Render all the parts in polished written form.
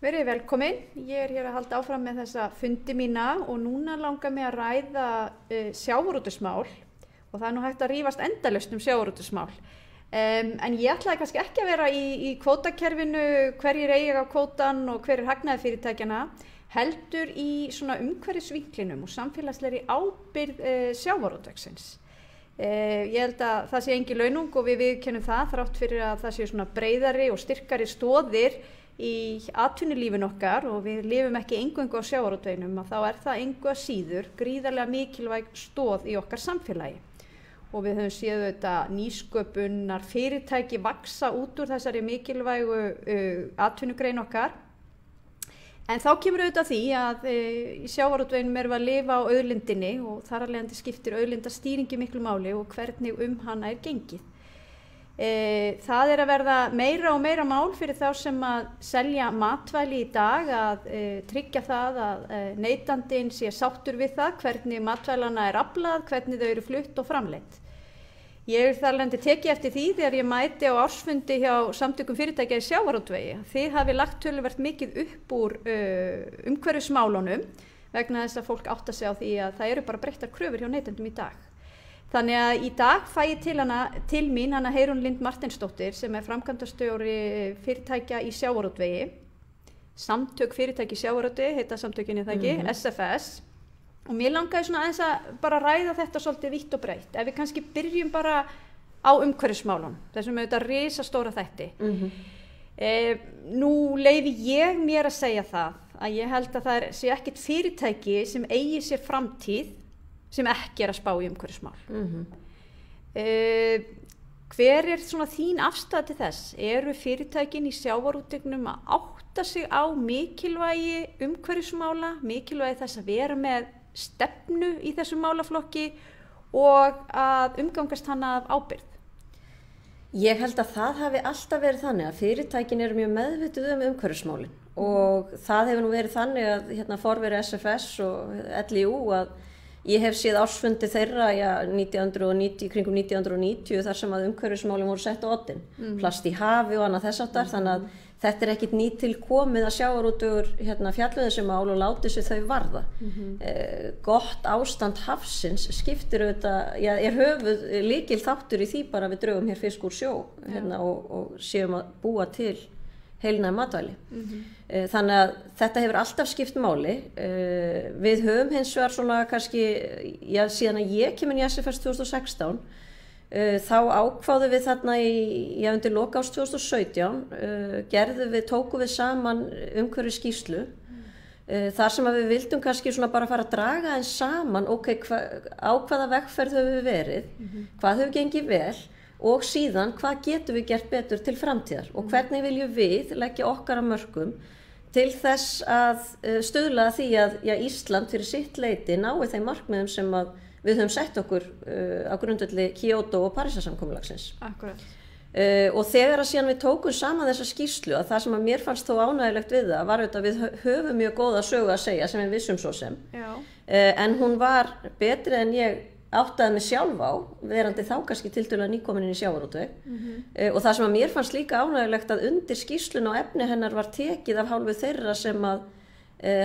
Verið velkomin, ég hér að halda áfram með þessa fundi mína og núna langar mig að ræða sjávarútvegsmál og það nú hægt að rífast endalaust sjávarútvegsmál. En ég ætlaði kannski ekki að vera í kvótakerfinu, hverjir eiga kvótan og hver hagnaði fyrirtækjana, heldur í svona umhverfisvinklinum og samfélagslegri ábyrgð sjávarútvegsins. Ég held að það sé engin launung og við viðurkennum það þrátt fyrir að það sé svona breiðari og styrkari stoðir í atvinnulífinu okkar og við lifum ekki eingöngu á sjávarútveginum að þá það engu að síður gríðarlega mikilvæg stoð í okkar samfélagi og við höfum séð þetta nýsköpunar fyrirtæki vaksa út úr þessari mikilvægu atvinnugrein okkar. En þá kemur auðvitað því að í sjávarútveginum erum við að lifa á auðlindinni og þar af leiðandi skiptir auðlindastýringi miklu máli og hvernig hana gengið. Það að verða meira og meira mál fyrir þá sem að selja matvæli í dag að tryggja það að neytandinn sé sáttur við það hvernig matvælana aflað, hvernig þau eru flutt og framleidd. Ég þar lendi tekið eftir því þegar ég mæti á ársfundi hjá samtökum fyrirtækja í sjávarútvegi. Þið hafi lagt töluvert mikið upp úr umhverfismálunum vegna þess að fólk átta sig á því að það eru bara breyttar kröfur hjá neytendum í dag. Þannig að í dag fæ ég til mín hana Heiðrún Lind Marteinsdóttir sem framkvæmdastjóri fyrirtækja í sjávarútvegi. Samtök fyrirtæki í sjávarútvegi heita samtökinni það ekki, SFS. Og mér langaði svona aðeins að bara ræða þetta svolítið vítt og breitt. Ef við kannski byrjum bara á umhverfismálunum, þessum auðvitað risastóra þætti. Nú leyfi ég mér að segja það að ég held að það sé ekkert fyrirtæki sem eigi sér framtíð sem ekki að spá í umhverfismál. Hver svona þín afstaða til þess? Eru fyrirtækin í sjávarútveginum að átta sig á mikilvægi umhverfismála, mikilvægi þess að vera með stefnu í þessum málaflokki og að umgangast hana af ábyrgð? Ég held að það hafi alltaf verið þannig að fyrirtækin eru mjög meðvituð umhverfismálin og það hefur nú verið þannig að forveri SFS og LIU að ég hef séð ársfundi þeirra kringum 1990 þar sem að umhverfismálin voru sett á oddinn, plast í hafi og annað þess háttar, þannig að þetta ekkert nýtilkomið að sjávarútvegur fjallu þessi mál og láti sig þau varða. Gott ástand hafsins skiptir auðvitað, höfuð lykil þáttur í því bara við drögum hér fisk úr sjó og séum að búa til heilnæm matvæli. Þannig að þetta hefur alltaf skipt máli. Við höfum hins vegar svona kannski, síðan að ég kemur í SFS 2016, þá ákváðum við þarna undir lok árs 2017, tókum við saman umhverfisskýrslu, þar sem að við vildum kannski svona bara fara að draga eins saman, á hvaða vegferð höfum við verið, hvað hefur gengið vel, og síðan hvað getum við gert betur til framtíðar og hvernig viljum við leggja okkar að mörkum til þess að stuðla að því að Ísland fyrir sitt leyti nái þeim markmiðum sem að við höfum sett okkur á grundvelli Kyoto og Parísarsamkomulagsins. Akkurat. Og þegar að síðan við tókum saman þessa skýrslu að það sem að mér fannst þó ánægilegt við það var auðvitað við höfum mjög góða sögu að segja sem við vissum svo sem. En hún var betri en ég áttaði mig sjálf á, verandi þá kannski tiltölulega nýkomin inn í sjávarútveg og það sem að mér fannst líka ánægilegt að undir skýrsluna og efni hennar var tekið af hálfu þeirra sem að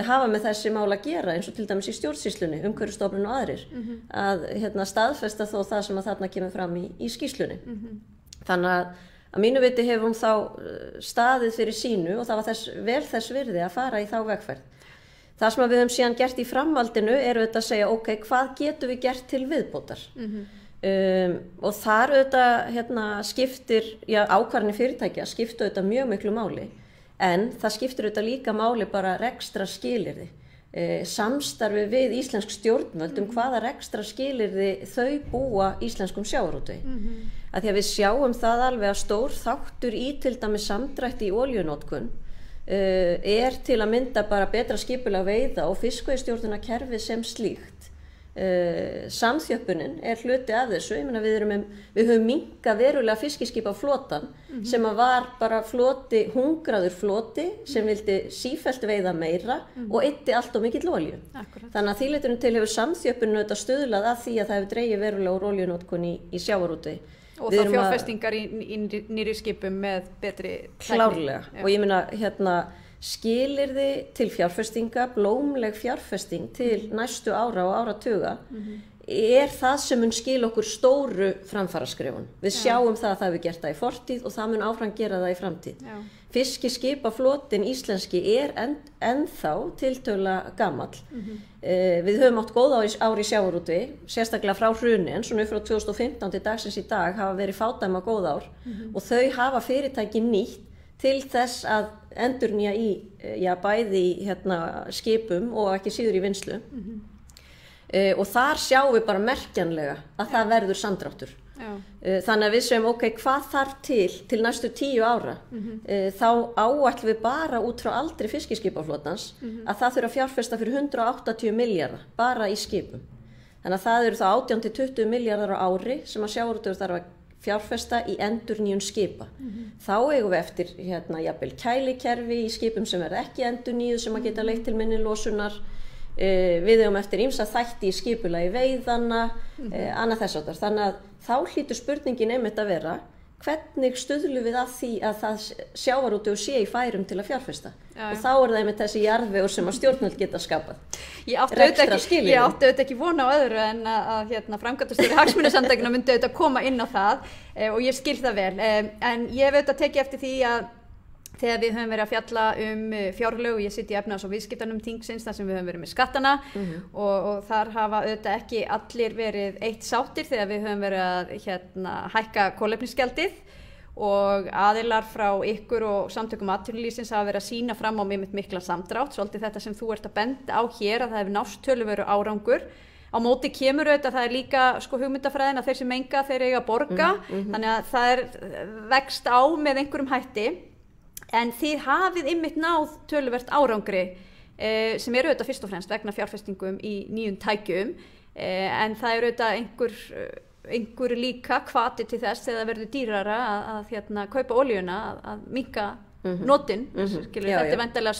hafa með þessi mál að gera eins og til dæmis í stjórnsýslunni, Umhverfisstofnun og aðrir að staðfesta þó það sem að þarna kemur fram í skýrslunni. Þannig að mínu viti hefur hún þá staðið fyrir sínu og það var vel þess virði að fara í þá vegferð. Það sem við höfum síðan gert í framhaldinu er auðvitað að segja, hvað getum við gert til viðbótar? Og þar auðvitað skiptir, ákvarðanir fyrirtækja skipta auðvitað mjög miklu máli, en það skiptir auðvitað líka máli bara rekstrar skilyrði. Samstarfi við íslensk stjórnvöld hvaða rekstrar skilyrði þau búa íslenskum sjávarútvegi. Að því að við sjáum það alveg að stór þáttur í til dæmis samdrætti í olíunotkun til að mynda bara betra skipulag veiða og fiskveiðistjórnunarkerfi sem slíkt. Samþjöppunin hluti af þessu, ég meina við höfum minnkað verulega fiskiskipaflotann sem að var bara hungraður floti sem vildi sífellt veiða meira og eyddi allt of mikill olíu. Þannig að því leytinu til hefur samþjöppunin auðvitað stuðlað að því að það hefur dregið verulega úr olíunotkun í sjávarútvegi. Og þá fjárfestingar í nýri skipum með betri tækni. Klárlega. Og ég meina skilyrði til fjárfestinga, blómleg fjárfesting til næstu ára og áratuga það sem mun skila okkur stóru framfaraskrefun. Við sjáum það að það hefur gert það í fortíð og það mun áfram gera það í framtíð. Fiskiskipaflotinn íslenski ennþá tiltölulega gamall. Við höfum átt góð ár í sjávarútvegi, sérstaklega frá hruni, en svona upp frá 2015 til dagsins í dag hafa verið fádæma góð ár og þau hafa fyrirtæki nýtt til þess að endurnýja bæði í skipum og ekki síður í vinnslu. Og þar sjáum við bara merkjanlega að það verður samdráttur. Þannig að við segjum, hvað þarf til næstu 10 ára? Þá áætlum við bara út frá aldri fiskiskipaflotans að það þurfa að fjárfesta fyrir 180 milljarða bara í skipum. Þannig að það eru þá 18 til 20 milljarðar á ári sem að sjávarútvegur þarf að fjárfesta í endurnýjun skipa. Þá eigum við eftir jafnvel kælikerfi í skipum sem verða ekki endurnýjuð sem að geta leitt til minni losunar. Við eigum eftir ýmsa þætti í skipulagi veiðanna, annað þess áttar. Þannig að þá hlýtur spurningin einmitt að vera, hvernig stuðlum við að því að það sjávarútvegur sé í færum til að fjárfesta? Og þá það einmitt þessi jarðvegur sem að stjórnvöld geta skapað. Ég átti auðvitað ekki vona á öðru en að framkvæmdastjóri Hagsmunasamtakanna myndi auðvitað koma inn á það og ég skil það vel. En ég hef auðvitað tekið eftir því að þegar við höfum verið að fjalla fjárlög og ég sitt í efnahags- og viðskiptanefnd þingsins þar sem við höfum verið með skattana og þar hafa auðvitað ekki allir verið eitt sáttir þegar við höfum verið að hækka kolefnisgjaldið og aðilar frá ykkur og samtökum atvinnulífsins hafa verið að sýna fram á mikla samdrátt, svolítið þetta sem þú ert að benda á hér að það hefur nást töluverður árangur. Á móti kemur auðvitað það líka hugmyndafræðin að þeir sem menga þeir eiga að borga, þannig að það vext á með einhverjum hætti. En þið hafið einmitt náð töluvert árangri sem eru auðvitað fyrst og fremst vegna fjárfestingum í nýjum tækjum en það eru auðvitað einhver líka hvati til þess þegar það verður dýrara að kaupa olíuna að minnka notin. Þetta væntanlega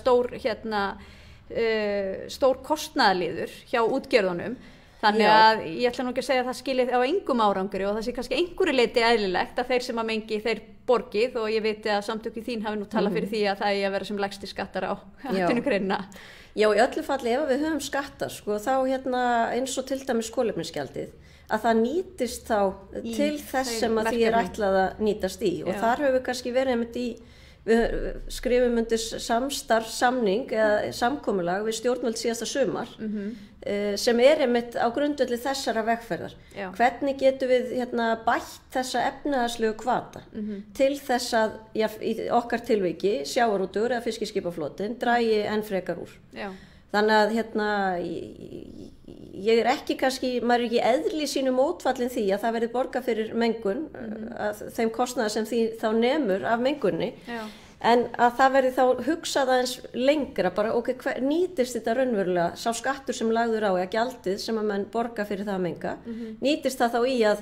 stór kostnaðarliður hjá útgerðunum. Þannig að ég ætla nú ekki að segja að það skilir á engum árangri og það sé kannski einhverju leyti eðlilegt að þeir sem að mengi þeir borgið og ég veit að samtökin þín hafi nú talað fyrir því að það er að vera sem lægsti skattar á atvinnugreinina. Já, í öllu falli ef við höfum skattar þá eins og til dæmis kolefnisgjaldið að það nýtist þá til þess sem að því er ætlað að nýtast í og þar höfum við kannski verið einmitt við skrifum undir samning eða samkomulag við stjórnvöld síðasta sumar sem er einmitt á grundvelli þessara vegferðar. Hvernig getum við bætt þessa efnahagslegu hvata til þess að í okkar tilviki sjávarútvegur eða fiskiskipaflotinn dragi enn frekar úr. Þannig að ég er ekki kannski, maður er ekki eðli sínu mótfallin því að það verði borgað fyrir mengun, þeim kostnaðar sem því þá nemur af mengunni, en að það verði þá hugsað aðeins lengra, bara nýtist þetta raunverulega, sá skattur sem lagður á eða gjaldið sem að menn borga fyrir það að menga, nýtist það þá í að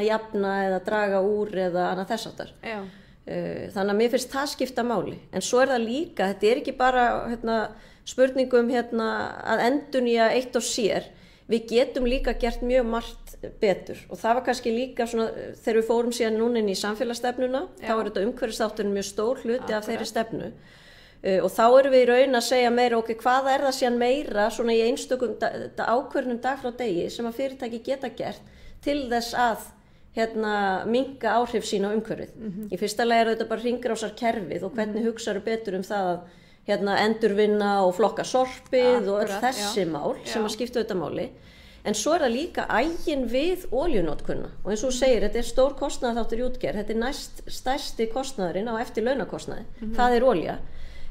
jafna eða draga úr eða annað þess áttar. Þannig að mér finnst það skipta máli, en svo er það líka, þetta er ekki bara spurningum að endurnýja eitt og sér. Við getum líka gert mjög margt betur og það var kannski líka svona þegar við fórum síðan núna inn í samfélagsstefnuna þá er þetta umhverfisþátturinn mjög stór hluti af þeirri stefnu og þá erum við í raun að segja meira hvaða er það síðan meira svona í einstökum ákvörðunum dag frá degi sem að fyrirtæki geta gert til þess að minnka áhrif sín á umhverfið. Í fyrsta lagi er þetta bara hringrásarkerfið og hvernig hugsaðu betur það að endurvinna og flokka sorpið og öll þessi mál sem að skipta auðvitað máli. En svo er það líka ægin við olíunotkunna og eins og þú segir, þetta er stór kostnaðarþáttur í útgerð, þetta er næst stærsti kostnaðurinn á eftir launakostnaði, það er olía.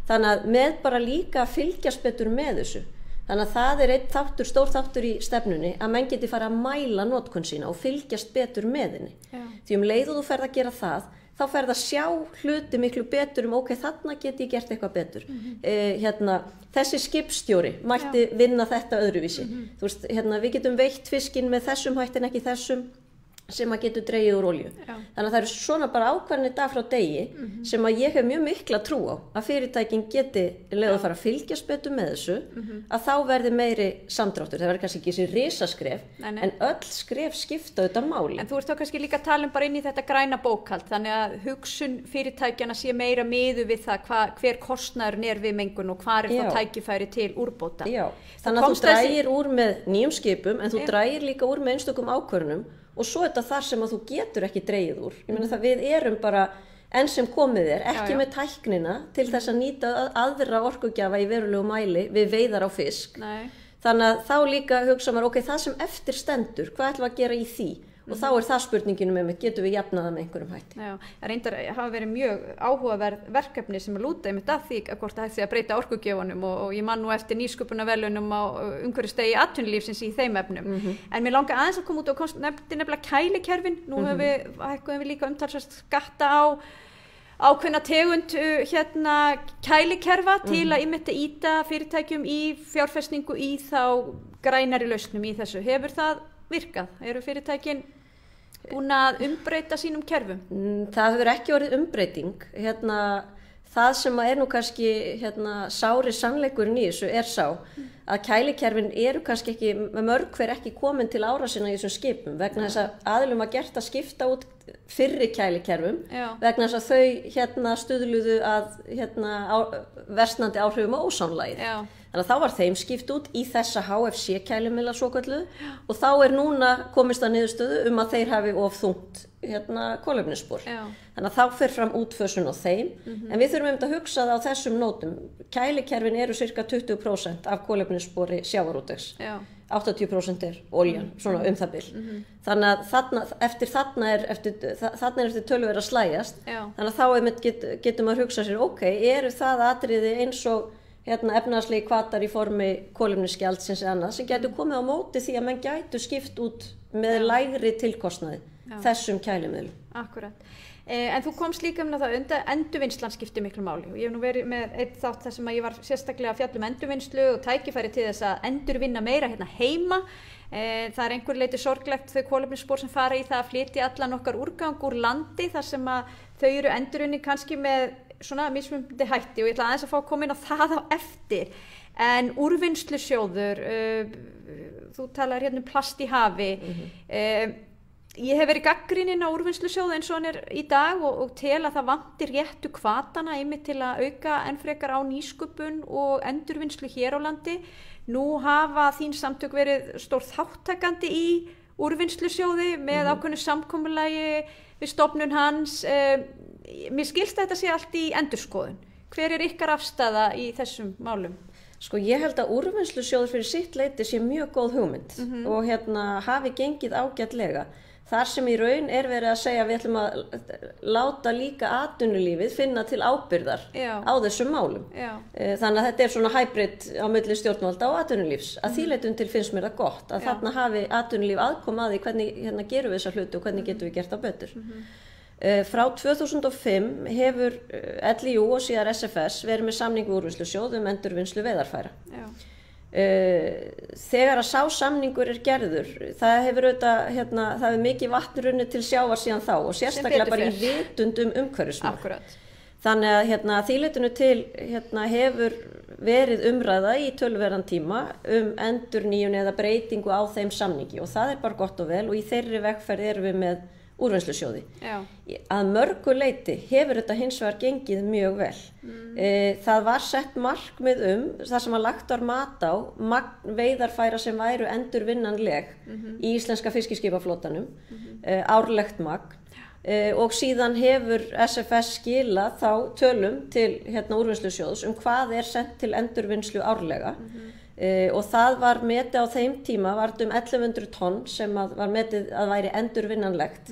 Þannig að með bara líka fylgjast betur með þessu. Þannig að það er einn þáttur, stór þáttur í stefnunni að menn geti fara að mæla notkun sína og fylgjast betur með henni. Því leið og þú ferð að gera það, þá ferð að sjá hluti miklu betur þarna get ég gert eitthvað betur. Þessi skipstjóri mætti vinna þetta öðruvísi. Þú veist, við getum veitt fiskinn með þessum hætti en ekki þessum. sem að getur dregið úr olíu. Þannig að það eru svona bara ákvarðanir dag frá degi sem að ég hef mjög mikla trú á að fyrirtækin geti leið að fara að fylgjast betur með þessu að þá verði meiri samdráttur. Það verður kannski ekki þessi risaskref en öll skref skipta auðvitað máli. En þú ert þá kannski líka að tala bara inn í þetta græna bókhald, þannig að hugsun fyrirtækjana sé meira miðu við það hver kostnaðurinn við mengun og hvar þá tækifæri til úrbóta. Já, þannig að þú drægir úr með nýjum skipum en þú drægir líka úr með einstökum ákvörðunum og svo þetta þar sem að þú getur ekki dregið úr. Ég meina það við erum bara enn sem komið ekki með tæknina til þess að nýta aðra orkugjafa í verulegu mæli við veiðar á fisk. Þannig að þá líka hugsa maður, það sem eftir stendur, hvað ætlum við að gera í því? Og þá það spurninginu með mig, getum við jafnað það með einhverjum hætti? Já, það reyndar hafa verið mjög áhugaverð verkefni sem lúta einmitt að því hvort það hægt að breyta orkugjöfunum og ég man nú eftir nýsköpunarverðlaunum á umhverfisdegi atvinnulífsins í þeim efnum. En mér langar aðeins að koma út og nefndi nefnilega kælikerfin. Nú hækkuðum við líka umtalsvert skatta á ákveðna tegund kælikerfa til að einmitt ýta fyrirtækjum í fjárfestingu í þá grænari lausnum í þessu. Hefur það virkað? Eru fyrirtækin búin að umbreyta sínum kerfum? Það hefur ekki orðið umbreyting. Það sem nú kannski sári sannleikurinn í þessu sá að kælikerfin eru kannski ekki, mörg hver ekki komin til ára sinna í þessum skipum vegna þess að aðilum var gert að skipta út fyrri kælikerfum vegna þess að þau stuðluðu að versnandi áhrifum á ósonlagið. Þannig að þá var þeim skipt út í þessa HFC kælumilla svokölluðu og þá núna komist að niðurstöðu að þeir hafi of þungt kolefnisspor. Þannig að þá fer fram útfösun á þeim en við þurfum að hugsa það á þessum nótum. Kælikerfin eru cirka 20% af kolefnisspori sjávarútvegs. 80% oljan, svona það bil. Þannig að eftir þarna er eftir töluvert að slægjast. Þannig að þá getur maður hugsa sér, eru það atriði eins og efnahagslegi hvatar í formi kolefnisgjaldsins eða annað sem getur komið á móti því að menn gætu skipt út með lægri tilkostnaði þessum kælimiðlum. Akkurat. En þú komst líka það endurvinnslan skiptir miklu máli og ég hef nú verið með einn þátt þar sem að ég var sérstaklega að fjalla endurvinnslu og tækifæri til þess að endurvinna meira heima. Það einhver leiti sorglegt þau kolefnisspor sem fara í það að flytja allan okkar úrgang úr landi þar sem að þau eru endurvinni kannski með svona mismunandi hætti og ég ætla aðeins að fá að koma inn á það á eftir. En úrvinnslusjóður, þú talar plast í hafi. Ég hef verið gagnrýnin á úrvinnslusjóð eins og hann í dag og tel að það vantir réttu hvatana einmitt til að auka enn frekar á nýsköpun og endurvinnslu hér á landi. Nú hafa þín samtök verið stór þáttakandi í úrvinnslusjóði með ákveðnu samkomulagi við stofnun hans. Mér skilst að þetta sé allt í endurskoðun. Hver ykkar afstaða í þessum málum? Sko ég held að úrvinnslusjóður fyrir sitt leyti sé mjög góð hugmynd og hafi gengið ágætlega. Þar sem í raun verið að segja að við ætlum að láta líka atvinnulífið finna til ábyrgðar á þessum málum. Þannig að þetta svona hybrid á milli stjórnvalda og atvinnulífs. Að því leytinu til finnst mér það gott að þarna hafi atvinnulíf aðkoma að því hvernig gerum við þessa hluti og hvernig getum við gert það betur. Frá 2005 hefur LIU og síðar SFS verið með samning við úrvinnslusjóð endurvinnslu veiðarfæra. Þegar að sá samningur gerður, það hefur það hefur mikið vatn runnið til sjávar síðan þá og sérstaklega bara í vitund umhverfismál. Þannig að því leytinu til hefur verið umræða í töluverðan tíma endurnýjun eða breytingu á þeim samningi og það bara gott og vel og í þeirri vegferð erum við með úrvinnslusjóði. Að mörgu leyti hefur þetta hins vegar gengið mjög vel. Það var sett markmið það sem lagt var mat á magn veiðarfæra sem væru endurvinnanleg í íslenska fiskiskipaflotanum, árlegt magn og síðan hefur SFS skilað þá tölum til úrvinnslusjóðs hvað sent til endurvinnslu árlega. Og það var metið á þeim tíma var 1100 tonn sem var metið að væri endurvinnanlegt.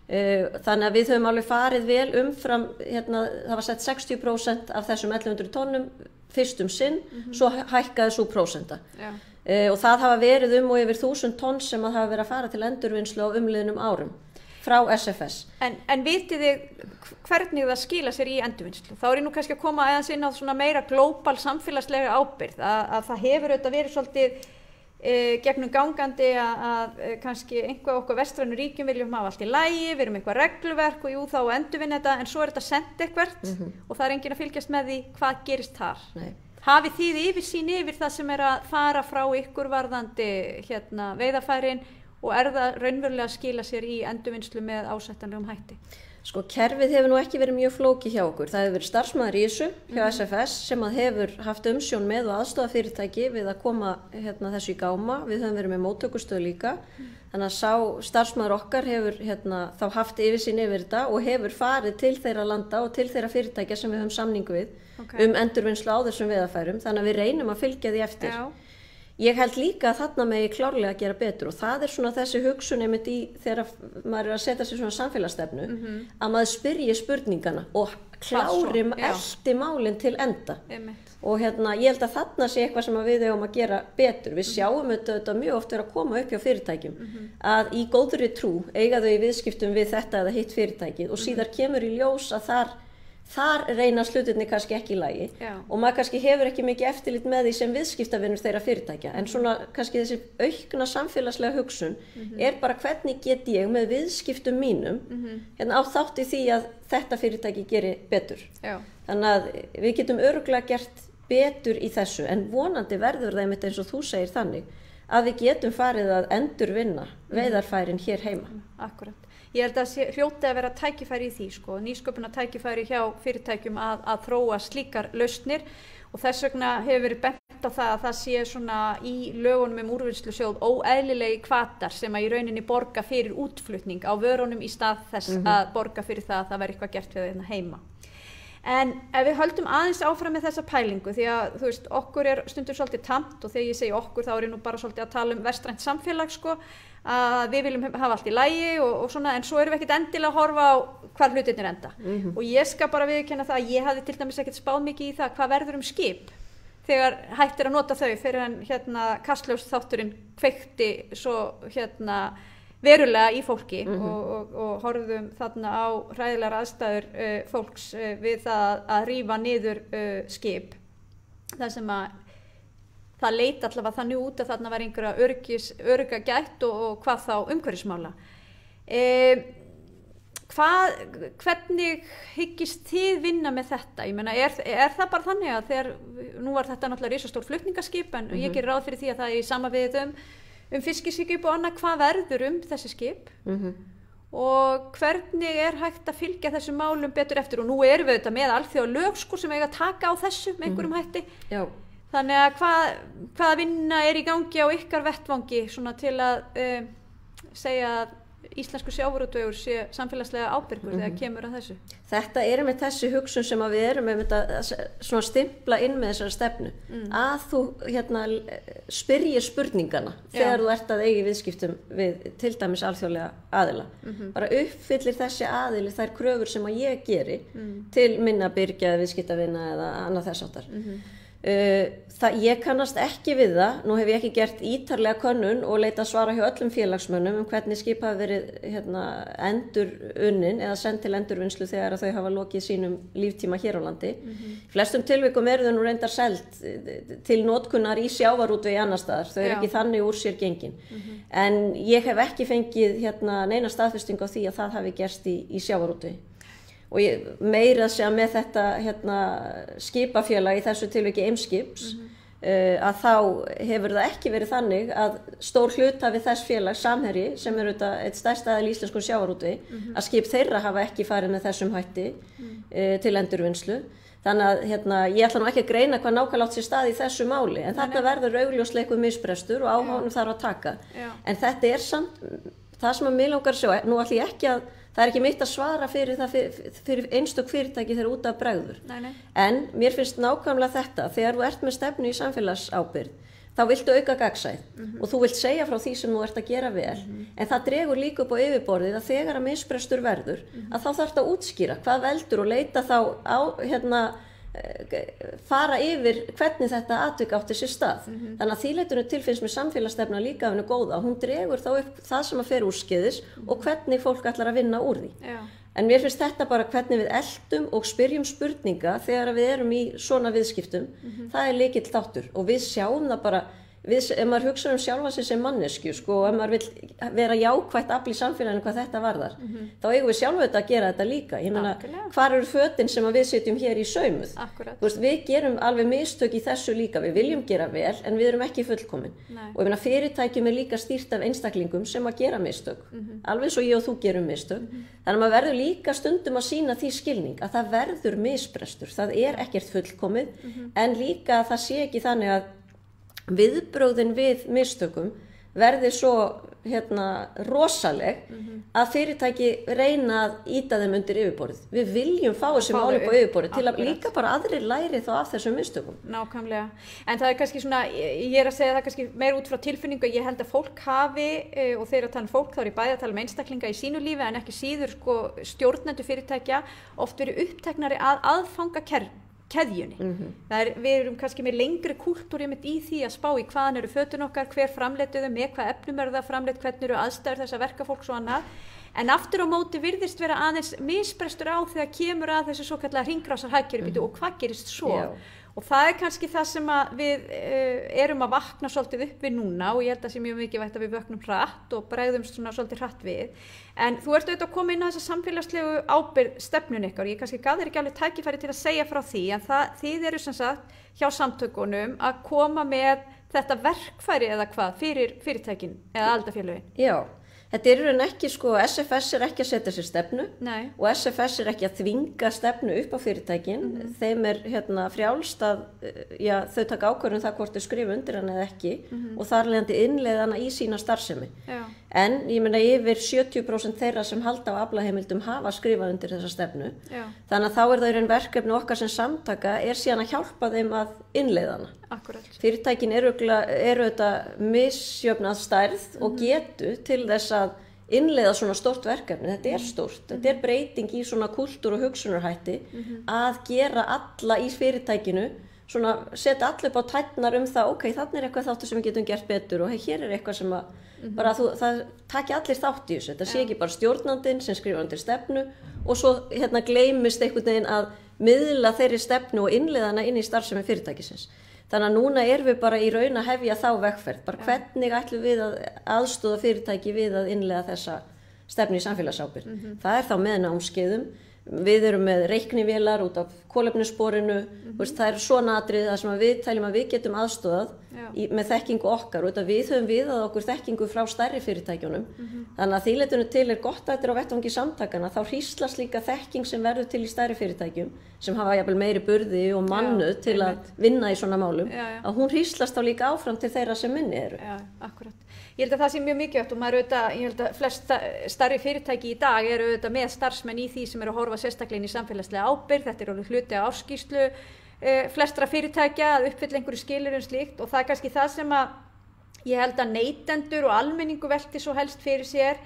Þannig að við höfum alveg farið vel umfram, það var sett 60% af þessum 1100 tonnum fyrst sinn, svo hækkaði svo prósenta. Og það hafa verið og yfir 1000 tonn sem hafa verið að fara til endurvinnslu á umliðnum árum frá SFS. En vitið þið hvernig það skila sér í endurvinnslu? Þá ég nú kannski að koma aðeins inn á svona meira glóbal samfélagslega ábyrgð að það hefur verið svolítið gegnum gangandi að kannski einhver okkur vestrænu ríkjum viljum hafa allt í lagi, við erum eitthvað regluverk og jú þá endurvinna þetta en svo þetta sendt eitthvert og það enginn að fylgjast með því hvað gerist þar. Nei. Hafið þið yfirsýn yfir það sem að fara frá ykkur varðandi veiðarfærin og það raunverulega að skila sér í endurvinnslu með ásættanlegum hætti? Sko kerfið hefur nú ekki verið mjög flókið hjá okkur. Það hefur verið starfsmaður í þessu hjá SFS sem að hefur haft umsjón með og aðstoða fyrirtæki við að koma þessu í gáma. Við höfum verið með móttökustöð líka. Þannig að sá starfsmaður okkar hefur þá haft yfirsýn yfir þetta og hefur farið til þeirra landa og til þeirra fyrirtækja sem við höfum samningu við endurvinnslu á þessum veiðarfærum. Þannig að við reynum að fylgja því eftir. Já. Ég held líka að þarna megi klárlega að gera betur og það svona þessi hugsun einmitt í þegar maður að setja sér svona samfélagsstefnu að maður spyrji spurningana og klári elti málin til enda. Og ég held að þarna sé eitthvað sem við eigum að gera betur. Við sjáum þetta mjög oft vera að koma upp hjá fyrirtækjum að í góðri trú eiga þau í viðskiptum við þetta eða hitt fyrirtækið og síðar kemur í ljós að þar reyna hlutirnir kannski ekki í lagi og maður kannski hefur ekki mikið eftirlit með því sem viðskiptavinur þeirra fyrirtækja en svona kannski þessi aukna samfélagslega hugsun bara hvernig get ég með viðskiptum mínum á þátt í því að þetta fyrirtæki geri betur. Þannig að við getum örugglega gert betur í þessu en vonandi verður það einmitt eins og þú segir þannig að við getum farið að endurvinna veiðarfærin hér heima. Akkurat. Ég held að hljóti að vera tækifæri í því, nýsköpunar tækifæri hjá fyrirtækjum að þróa slíkar lausnir og þess vegna hefur verið bent á það að það sé svona í lögunum úrvinnslusjóð óeðlilegi hvatar sem að í rauninni borga fyrir útflutning á vörunum í stað þess að borga fyrir það að það veri eitthvað gert við hérna heima. En ef við höldum aðeins áfram með þessa pælingu því að þú veist okkur stundum svolítið tamt og þegar ég segi okkur þá ég nú bara svolítið að tala vestrænt samfélag að við viljum hafa allt í lagi og svona en svo erum við ekkert endilega að horfa á hvar hlutirnir enda og ég skal bara viðurkenna það að ég hafði til dæmis ekkert spáð mikið í það hvað verður skip þegar hægt að nota þau fyrir en Kastljós þátturinn kveikti svo verulega í fólki og horfðum þarna á hræðilegar aðstæður fólks við það að rífa niður skip þar sem að það leit allavega þannig út að þarna var einhverja örugga gætt og hvað þá umhverfismála. Hvernig hyggist þið vinna með þetta? Ég meina, er það bara þannig að nú var þetta náttúrulega risastór flutningaskip en ég gerir ráð fyrir því að það er í sama við fiskiskip og annað, hvað verður þessi skip og hvernig er hægt að fylgja þessum málum betur eftir og nú erum við þetta með alþjóðalög sem eiga að taka á þessu með einhverjum hætti. Já. Þannig að hvaða vinna er í gangi á ykkar vettvangi svona til að segja að íslensku sjávarútvegur sé samfélagslega ábyrgur þegar kemur að þessu? Þetta með þessi hugsun sem að við erum með að stimpla inn með þessari stefnu að þú spyrjir spurningana þegar þú ert að eigi viðskiptum við til dæmis alþjóðlega aðila. Bara uppfyllir þessi aðili þær kröfur sem að ég geri til minna birgja viðskiptavina eða annað þess áttar. Ég kannast ekki við það, nú hef ég ekki gert ítarlega könnun og leita svara hjá öllum félagsmönnum hvernig skip hafa verið endurunnin eða send til endurvinnslu þegar að þau hafa lokið sínum líftíma hér á landi. Flestum tilvikum eru þau nú reyndar selt til notkunar í sjávarútvegi annar staðar, þau eru ekki þannig úr sér gengin. En ég hef ekki fengið neina staðfesting á því að það hafi gerst í sjávarútvegi. Og meira að segja með þetta skipafélag í þessu tilviki Eimskips að þá hefur það ekki verið þannig að stór hluti þess félag Samherji sem eitt stærsta aðili í íslenskum sjávarútvegi að skip þeirra hafa ekki farið með þessum hætti til endurvinnslu. Þannig að ég ætla nú ekki að greina hvað nákvæmlega átt sér stað í þessu máli en þarna verður augljósleikur misbrestur og á honum þarf að taka. En þetta samt það sem að mig langar að sjá, nú ætla ég ekki að það er ekki mitt að svara fyrir einstök fyrirtæki þegar út af bregður. En mér finnst nákvæmlega þetta, þegar þú ert með stefnu í samfélagsábyrgð, þá viltu auka gagnsæið og þú vilt segja frá því sem þú ert að gera vel, en það dregur líka upp á yfirborðið að þegar að misbrestur verður, að þá þarf þetta að útskýra hvað veldur og leita þá á, fara yfir hvernig þetta atvik átti sér stað. Þannig að því leytinu til finnst mér samfélagsstefna líka af henni góða. Hún dregur þá upp það sem að fer úrskeiðis og hvernig fólk ætlar að vinna úr því. En mér finnst þetta bara hvernig við eltum og spyrjum spurninga þegar við erum í svona viðskiptum. Það er lykill þáttur og við sjáum það bara ef maður hugsa sjálfa sig sem mannesku, sko, ef maður vill vera jákvætt afl í samfélaginu hvað þetta varðar, þá eigum við sjálf að gera þetta líka. Ég meina, hvar eru fötin sem við sitjum hér í saumuð? Þú veist, við gerum alveg mistök í þessu líka, við viljum gera vel, en við erum ekki fullkomin. Og ég meina, fyrirtækjum líka stýrt af einstaklingum sem að gera mistök, alveg svo ég og þú gerum mistök. Þannig að maður verður líka stundum að sýna því skilning að það verður misbrestur, það ekkert fullkomið, en líka að það sé ekki þannig að viðbrögðin við mistökum verði svo rosaleg að fyrirtæki reyna að ýta þeim undir yfirborðið. Við viljum fá þessi mál upp á yfirborðið til að líka bara aðrir læri þá af þessum mistökum. Nákvæmlega. En það kannski svona, ég að segja það kannski meira út frá tilfinningu, ég held að fólk hafi, og þegar að tala fólk þá ég bæði að tala einstaklinga í sínu lífi en ekki síður sko, stjórnendur fyrirtækja oft verið uppteknari að aðfanga keðjunni. Við erum kannski með lengri kúltúr í því að spá í hvaðan eru fötin okkar, hver framleiddu þau, með hvað efnum eru það framleitt, hvernig eru aðstæður þessa verkafólks og annað. En aftur á móti virðist vera aðeins misbrestur á þegar kemur að þessu svo kallega hringrásarhagkerfi og hvað gerist svo? Já. Og það kannski það sem við erum að vakna svolítið upp við núna og ég held að það sé mjög mikilvægt að við vöknum hratt og bregðumst svona svolítið hratt við. En þú ert auðvitað að koma inn á þessa samfélagslegu ábyrgð stefnun ykkar og ég kannski gaf þér ekki alveg tækifæri til að segja frá því en þið eru sem sagt hjá samtökunum að koma með þetta verkfæri eða hvað fyrir fyrirtækin eða aðildarfélögin. Já. Þetta eru ekki, sko, SFS ekki að setja sér stefnu. Nei. Og SFS ekki að þvinga stefnu upp á fyrirtækin. Þeim frjálst að, þau taka ákvörðun það hvort þau skrifa undir hann eða ekki og þar leiðandi innleiða hana í sína starfsemi. Já. En ég meina yfir 70% þeirra sem halda á aflaheimildum hafa skrifað undir þessa stefnu. Já. Þannig að þá það í raun verkefni okkar sem samtaka síðan að hjálpa þeim að innleiða hana. Akkurat. Fyrirtækin eru þetta misjöfnað stærð og getu til þess að innleiða svona stórt verkefni. Þetta stórt. Þetta breyting í svona kúltúr og hugsunarhætti að gera alla í fyrirtækinu svona setja allir upp á tætnar það, ok, þannig eitthvað þáttur sem við getum gert betur og hér eitthvað sem að bara það taki allir þátt í þessu. Þetta sé ekki bara stjórnandinn sem skrifa undir stefnu og svo gleymist einhvern veginn að miðla þeirri stefnu og innleiða hana inn í starfsemi fyrirtækisins. Þannig að núna við bara í raun að hefja þá vegferð, bara hvernig ætlum við að aðstoða fyrirtæki við að innleiða þessa stefnu í samfélagsábyrgð. Það þá með námskeiðum, við erum með reiknivélar út af kolefnissporinu, það svona atriði þar sem við teljum að við getum aðstofað með þekkingu okkar og við höfum viðað okkur þekkingu frá stærri fyrirtækjunum. Þannig að því leytinu til gott að þetta á vettvangi samtakana, þá hríslast líka þekking sem verður til í stærri fyrirtækjum sem hafa jafnvel meiri burði og mannuð til að vinna í svona málum, að hún hríslast þá líka áfram til þeirra sem minni eru. Já, akkurat. Ég held að það sé mjög mikilvægt og ég held að flest stærri fyrirtæki í dag eru með starfsmenn í því sem eru að horfa sérstaklega inn í samfélagslega ábyrgð. Þetta alveg hluti af ársskýrslu flestra fyrirtækja að uppfylla einhverju skilyrðum slíkt og það kannski það sem að ég held að neytendur og almenningu velti svo helst fyrir sér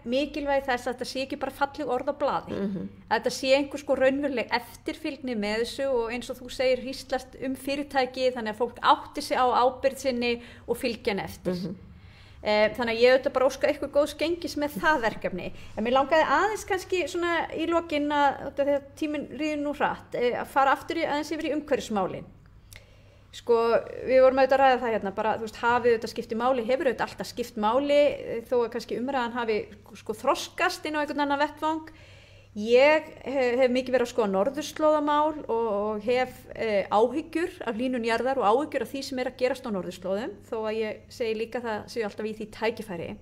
mikilvægi þess að þetta sé ekki bara falleg orð á blaði. Að þetta sé einhvers raunveruleg eftirfylgni með þessu og eins og þú segir hríslast fyrirtæki þannig að fólk átti sig á ábyrgð sinni og fylgja henni eftir. Þannig að ég auðvitað bara óska ykkur góðs gengis með það verkefni. En mér langaði aðeins kannski svona í lokin þegar tíminn ríður nú hratt að fara aftur aðeins yfir í umhverfismálin. Sko, við vorum auðvitað að ræða það hérna, bara, þú veist, hafið auðvitað skipti máli, hefur auðvitað alltaf skipt máli, þó að kannski umræðan hafi sko þroskast inn á einhvern annan vettvang. Ég hef mikið verið að skoða norðurslóðamál og hef áhyggjur af hlýnun jarðar og áhyggjur af því sem að gerast á norðurslóðum, þó að ég segi líka það séu alltaf í því tækifæri.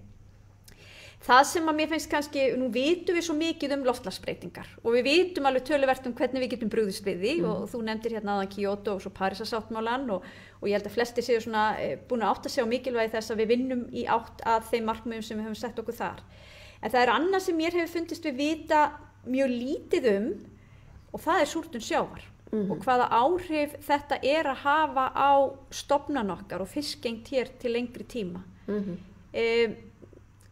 Það sem að mér finnst kannski, nú vitum við svo mikið loftslagsbreytingar og við vitum alveg töluvert hvernig við getum brugðist við því og þú nefndir hérna áðan Kyoto og svo Parísarsáttmálann og ég held að flestir séu svona búin að átta sig á mikilvægi þess að við vinnum í átt að þeim markmiðum sem við höfum sett okkur þar. En það annað sem mér hefur fundist við vita mjög lítið og það súrnun sjávar og hvaða áhrif þetta að hafa á stofnan okkar og fiskgengd hér til lengri tíma.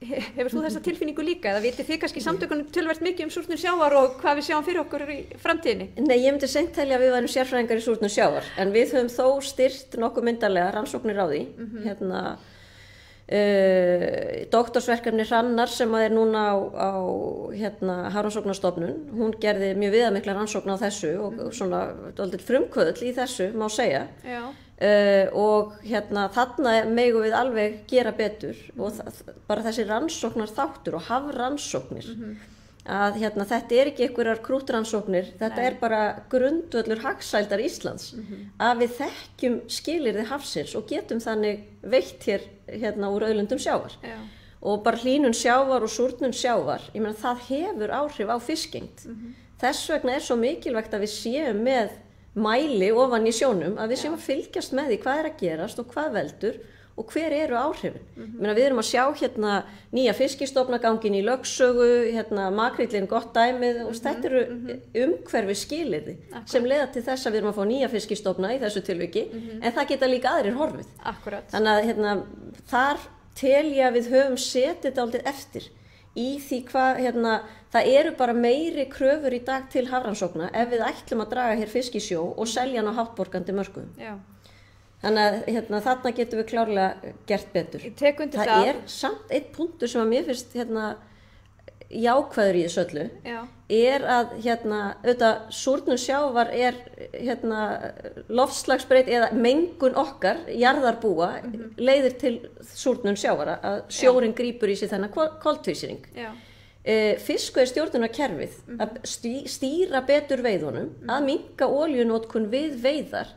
Hefur þú þessa tilfinningu líka eða vitið þið kannski samtökunum töluvert mikið súrnun sjávar og hvað við sjáum fyrir okkur í framtíðinni? Nei, ég myndi seint telja að við værum sérfræðingar í súrnun sjávar en við höfum þó styrkt nokkuð myndarlega rannsóknir á því doktorsverkefni Hrannar sem núna á Hafrannsóknastofnun, hún gerði mjög viðamikla rannsókn á þessu og svona frumkvöðull í þessu má segja. Og þarna megum við alveg gera betur og bara þessi rannsóknar þáttur og hafrannsóknir að þetta ekki einhverjar krútrannsóknir, þetta bara grundvöllur hagsældar Íslands að við þekkjum skilyrði hafsins og getum þannig veitt hér úr auðlundum sjávar. Og bara hlýnun sjávar og súrnun sjávar, ég meina það hefur áhrif á fiskigengd. Þess vegna svo mikilvægt að við séum með mæli ofan í sjónum, að við séum að fylgjast með því hvað að gerast og hvað veldur og hver eru áhrifin. Við erum að sjá nýja fiskistofna gangin í lögsögu, makríllinn gott dæmið og þetta eru umhverfi skilyrði sem leiða til þess að við erum að fá nýja fiskistofna í þessu tilviki, en það geta líka aðrir horfið. Þannig að þar tel ég að við höfum setið dálítið eftir í því hvað, það eru bara meiri kröfur í dag til hafrannsókna ef við ætlum að draga hér fisk í sjó og selja hann á háttborgandi mörkuðum. Þannig að þarna getum við klárlega gert betur. Það samt einn punktur sem að mér finnst jákvæður í þessu öllu, að auðvitað súrnun sjávar loftslagsbreyting eða mengun okkar, jarðarbúa, leiðir til súrnun sjávar, að sjórinn grípur í sig þennan koltvísýring. Fiskveiðistjórnunarkerfið að stýra betur veiðunum, að minnka olíunotkun við veiðar.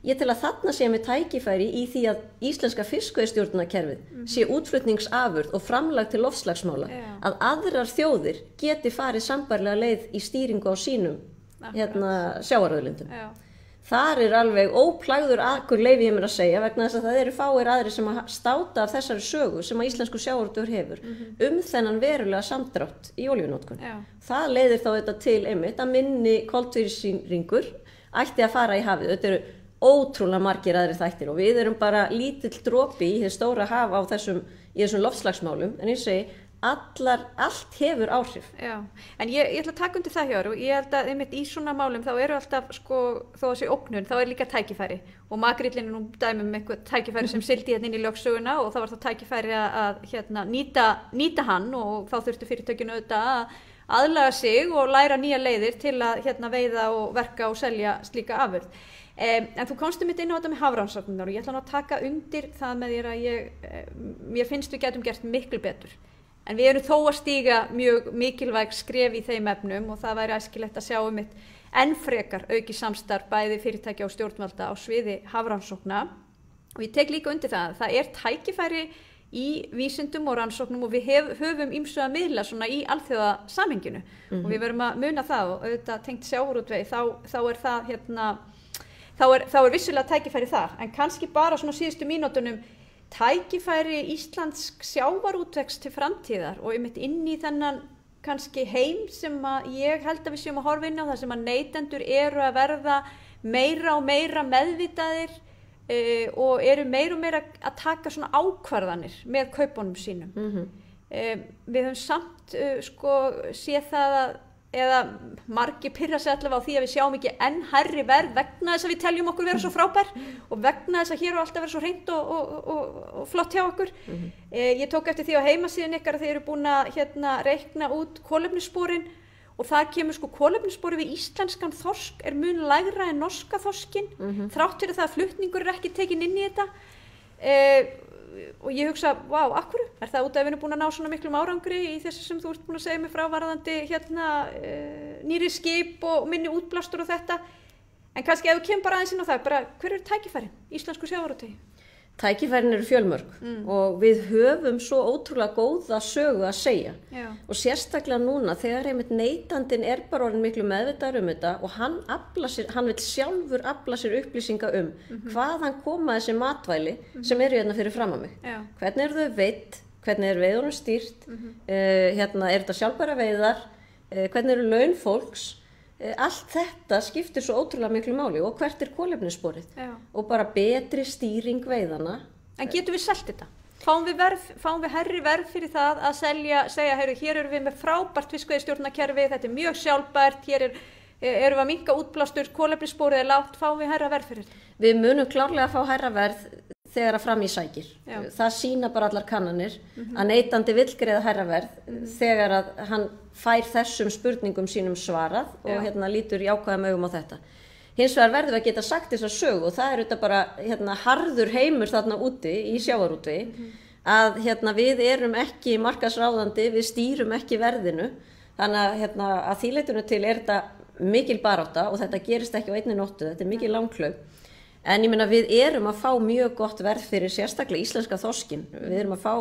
Ég tel að þarna séum við tækifæri í því að íslenska fiskveiðistjórnunarkerfið sé útflutningsafurð og framlag til loftslagsmála, að aðrar þjóðir geti farið sambærilega leið í stýringu á sínum sjávarauðlindum. Þar alveg óplagður akur leyfi ég mér að segja, vegna þess að það eru fáir aðrir sem að státa af þessari sögu sem að íslensku sjávarútvegur hefur þennan verulega samdrátt í olíunotkun. Það leiðir þá þetta til einmitt að minni koltvísýringur ætti að fara í hafið. Þetta eru ótrúlega margir aðrir þættir og við erum bara lítill dropi í hið stóra haf í þessum loftslagsmálum, en ég segi allt hefur áhrif. En ég ætla að taka undir það hjá og ég held að einmitt í svona málum þá eru alltaf þó að sé ógnun, þá líka tækifæri og makríllinn nú dæmum einhver tækifæri sem sildi inn í lögsöguna og það var það tækifæri að nýta hann og þá þurftu fyrirtækinu auðvitað að aðlaga sig og læra nýja leiðir til að veiða og verka og selja slíka afurð. En þú komst mitt inn á þetta með hafrannsóknirnar og ég ætla að taka undir það með þér að mér finnst við getum gert miklu betur. En við erum þó að stíga mjög mikilvæg skref í þeim efnum og það væri æskilegt að sjá enn frekar aukið samstarf bæði fyrirtækja og stjórnvalda á sviði hafrannsókna. Og ég tek líka undir það tækifæri í vísindum og rannsóknum og við höfum ýmsu að miðla svona í alþjóðasamhenginu og við verum að muna það og auðvitað tengt sjávarútvegi þá vissulega tækifæri þar, en kannski bara svona síðustu mínútunum tækifæri íslensk sjávarútvegs til framtíðar og einmitt inn í þennan kannski heim sem að ég held að við séum að horfa inn á, það sem að neytendur eru að verða meira og meira meðvitaðir og eru meira og meira að taka svona ákvarðanir með kaupunum sínum. Við höfum samt séð það að eða margir pirra sig allavega á því að við sjáum ekki enn hærri verð vegna þess að við teljum okkur vera svo frábær og vegna þess að hér á alltaf vera svo hreint og flott hjá okkur. Ég tók eftir því á heimasíðan ykkar að þið eru búin að reikna út kolefnissporin og það kemur kolefnisspori við íslenskan þorsk mun lægra en norska þorskin þrátt fyrir það að flutningur ekki tekin inn í þetta. Og ég hugsa, vá, af hverju? Það út af að við erum búin að ná svona miklum árangri í þessu sem þú ert búin að segja mig frá varðandi nýri skip og minni útblástur og þetta. En kannski ef þú kemur bara aðeins inn á það, hver eru tækifærin íslensku sjávarútvegi? Tækifærin eru fjölmörg og við höfum svo ótrúlega góða sögu að segja. Og sérstaklega núna þegar einmitt neytandinn bara orðinn miklu meðvitaður þetta og hann vill sjálfur afla sér upplýsinga hvaðan koma þessi matvæli sem eru hérna fyrir fram að mig. Hvernig eru þau veidd, hvernig er veiðunum stýrt, er þetta sjálfbæra veiðar, hvernig eru laun fólks. Allt þetta skiptir svo ótrúlega miklu máli og hvert kolefnissporið og bara betri stýring veiðana. En getum við selt þetta? Fáum við hærri verð fyrir það að segja, hér erum við með frábært fiskveiðistjórnarkerfi, þetta mjög sjálfbært, hér erum við að minnka útblástur, kolefnissporið lágt, fáum við hærra verð fyrir þetta? Við munum klárlega að fá hærra verð þegar að fram í sækir. Já. Það sýna bara allar kannanir að neytandi vill greiða hærra verð þegar að hann fær þessum spurningum sínum svarað og lítur jákvæðum augum á þetta. Hins vegar verðum við að geta sagt þess að sögu og það er auðvitað bara harður heimur þarna úti í sjávarútvegi að við erum ekki markaðsráðandi, við stýrum ekki verðinu, þannig að því leytinu til er þetta mikil barátta og þetta gerist ekki á einni nóttu, þetta er mikil langhlaup. En ég meina við erum að fá mjög gott verð fyrir sérstaklega íslenska þorskin. Við erum að fá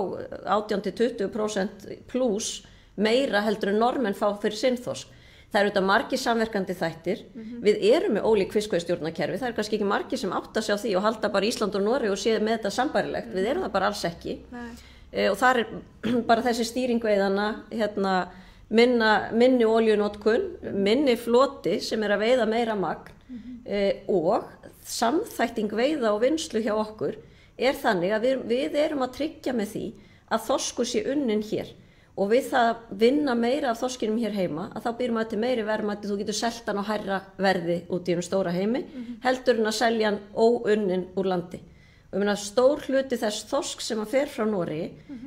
18-20% pluss meira heldur en normenn fá fyrir sinn þorsk. Það eru þetta margir samverkandi þættir. Við erum með ólík fiskveiðistjórnarkerfi. Það er kannski ekki margir sem átta sig á því og halda bara Ísland og Noreg og séð með þetta sambærilegt. Við erum það bara alls ekki. Og það er bara þessi stýringveiðana, minni olíunotkun, minni floti sem er að veiða meira magn og samþætting veiða og vinnslu hjá okkur er þannig að við erum að tryggja með því að þorskur sé unnin hér og við það vinna meira af þorskinum hér heima að þá býrum við til meiri verðmæti, þú getur selt hann á hærra verði út í stóra heimi heldur en að selja hann óunnin úr landi. Og ég meina stór hluti þess þorsk sem að fer frá Noregi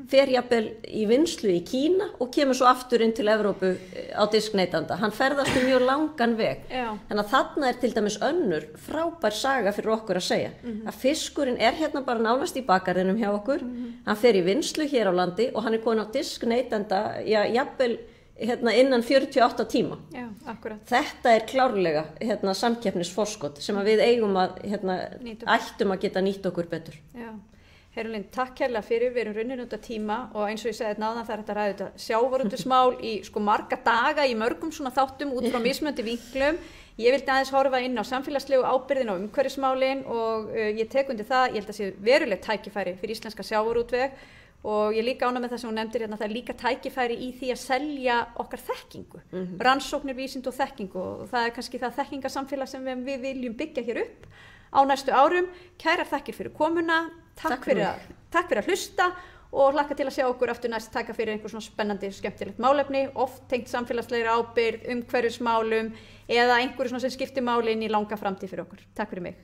fer jafnvel í vinnslu í Kína og kemur svo aftur inn til Evrópu á disk neytanda. Hann ferðast mjög langan veg. Þannig að þarna er til dæmis önnur frábær saga fyrir okkur að segja. Að fiskurinn er hérna bara nánast í bakarðinum hjá okkur. Hann fer í vinnslu hér á landi og hann er komin á disk neytanda, jafnvel innan 48 tíma. Já, akkurat. Þetta er klárlega samkeppnisforskot sem að við eigum að ættum að geta nýtt okkur betur. Já, Lind, takk kærlega fyrir, við erum runnin út af tíma og eins og ég segi náðan það er þetta ræða þetta sjávarútvegsmál í marga daga í mörgum svona þáttum út frá mismunandi vinklum. Ég vildi aðeins horfa inn á samfélagslegu ábyrgðin og umhverfismálin og ég tek undir það, ég held að sé verulegt tækifæri fyrir íslenska sjávarútveg og ég líka ánægð með það sem hún nefndir það er líka tækifæri í því að selja okkar þekkingu, rannsóknir, vísindi og þekkingu og það er kannski það þekkingasamfélag sem við viljum byggja hér upp á næstu árum. Kærar þakkir fyrir komuna, takk fyrir að hlusta og hlakka til að sjá okkur aftur næst taka fyrir einhver svona spennandi, skemmtilegt málefni, oft tengt samfélagslegri ábyrgð, umhverfismálum eða einhverju svona sem skiptir máli inn í langa framtíð fyrir okkur. Takk fyrir mig.